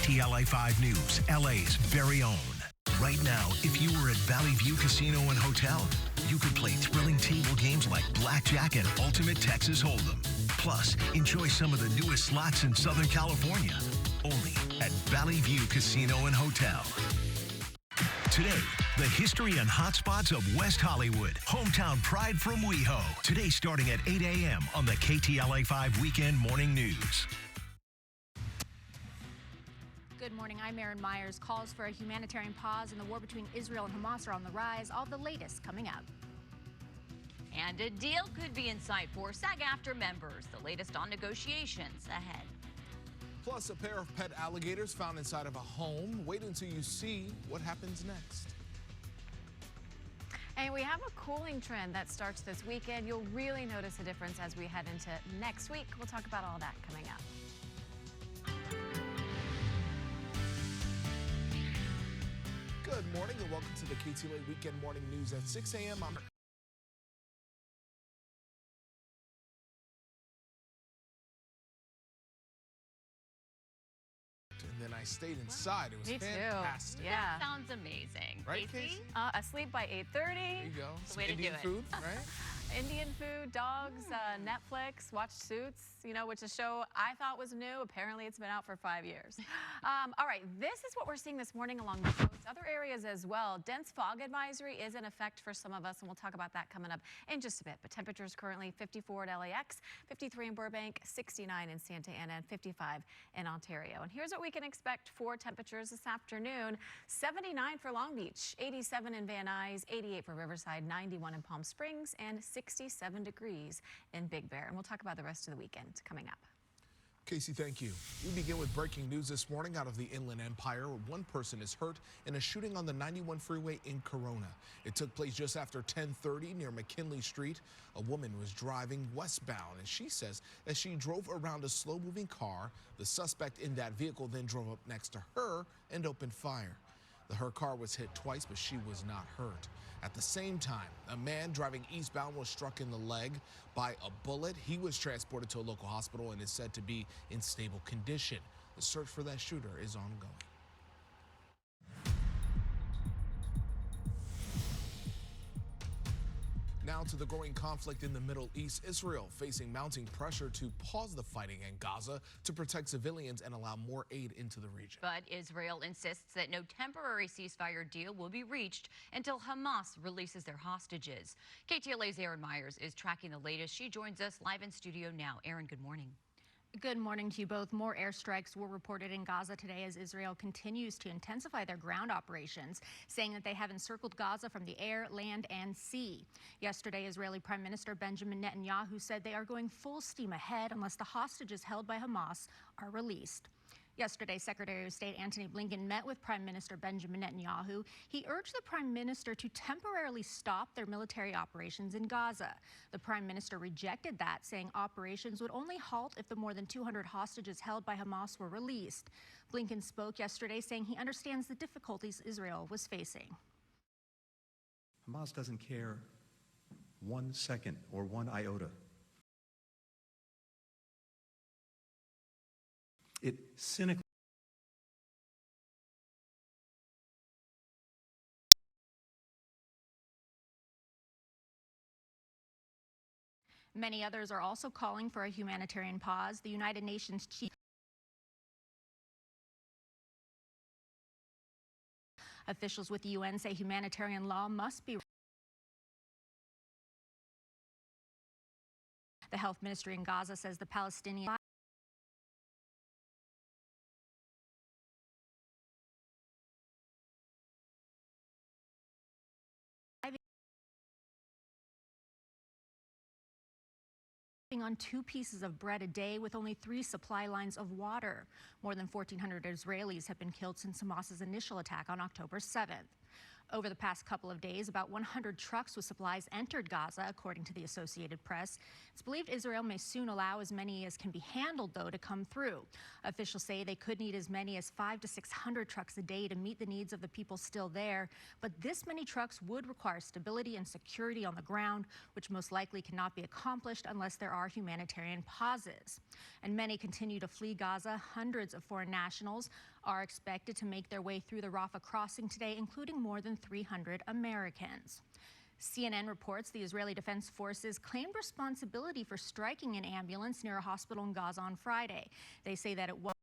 KTLA 5 News, LA's very own. Right now, if you were at Valley View Casino and Hotel, you could play thrilling table games like Blackjack and Ultimate Texas Hold'em. Plus, enjoy some of the newest slots in Southern California. Only at Valley View Casino and Hotel. Today, the history and hotspots of West Hollywood. Hometown pride from WeHo. Today starting at 8 a.m. on the KTLA 5 Weekend Morning News. Good morning, I'm Erin Myers. Calls for a humanitarian pause in the war between Israel and Hamas are on the rise. All the latest coming up. And a deal could be in sight for SAG-AFTRA members. The latest on negotiations ahead. Plus, a pair of pet alligators found inside of a home. Wait until you see what happens next. And we have a cooling trend that starts this weekend. You'll really notice a difference as we head into next week. We'll talk about all that coming up. Good morning and welcome to the KTLA Weekend Morning News at 6 a.m. And then I stayed inside. It was fantastic. Yeah. That sounds amazing. Right, Casey? Asleep by 8:30. There you go. Some Way to Indian do it. food, right? Indian food, dogs, Netflix, watched Suits, which is a show I thought was new. Apparently, it's been out for 5 years. All right, this is what we're seeing this morning along the coast. Other areas as well. Dense fog advisory is in effect for some of us, and we'll talk about that coming up in just a bit. But temperatures currently 54 at LAX, 53 in Burbank, 69 in Santa Ana, and 55 in Ontario. And here's what we can expect for temperatures this afternoon. 79 for Long Beach, 87 in Van Nuys, 88 for Riverside, 91 in Palm Springs, and 67 degrees in Big Bear. And we'll talk about the rest of the weekend coming up. Casey, thank you. We begin with breaking news this morning out of the Inland Empire. One person is hurt in a shooting on the 91 freeway in Corona. It took place just after 10:30 near McKinley Street. A woman was driving westbound, and she says as she drove around a slow-moving car, the suspect in that vehicle then drove up next to her and opened fire. Her car was hit twice, but she was not hurt. At the same time, a man driving eastbound was struck in the leg by a bullet. He was transported to a local hospital and is said to be in stable condition. The search for that shooter is ongoing. Now to the growing conflict in the Middle East. Israel facing mounting pressure to pause the fighting in Gaza to protect civilians and allow more aid into the region. But Israel insists that no temporary ceasefire deal will be reached until Hamas releases their hostages. KTLA's Erin Myers is tracking the latest. She joins us live in studio now. Erin, good morning. Good morning to you both. More airstrikes were reported in Gaza today as Israel continues to intensify their ground operations, saying that they have encircled Gaza from the air, land, and sea. Yesterday, Israeli Prime Minister Benjamin Netanyahu said they are going full steam ahead unless the hostages held by Hamas are released. Yesterday, Secretary of State Antony Blinken met with Prime Minister Benjamin Netanyahu. He urged the Prime Minister to temporarily stop their military operations in Gaza. The Prime Minister rejected that, saying operations would only halt if the more than 200 hostages held by Hamas were released. Blinken spoke yesterday, saying he understands the difficulties Israel was facing. Hamas doesn't care 1 second or 1 iota. It cynically Many others are also calling for a humanitarian pause. The United Nations chief officials with the UN say humanitarian law must be. The health ministry in Gaza says the Palestinian on 2 pieces of bread a day with only 3 supply lines of water. More than 1,400 Israelis have been killed since Hamas's initial attack on October 7th. Over the past couple of days, about 100 trucks with supplies entered Gaza, according to the Associated Press. It's believed Israel may soon allow as many as can be handled, though, to come through. Officials say they could need as many as 500 to 600 trucks a day to meet the needs of the people still there. But this many trucks would require stability and security on the ground, which most likely cannot be accomplished unless there are humanitarian pauses. And many continue to flee Gaza. Hundreds of foreign nationals are expected to make their way through the Rafah crossing today, including more than 300 Americans. CNN reports the Israeli Defense Forces claimed responsibility for striking an ambulance near a hospital in Gaza on Friday. They say that it was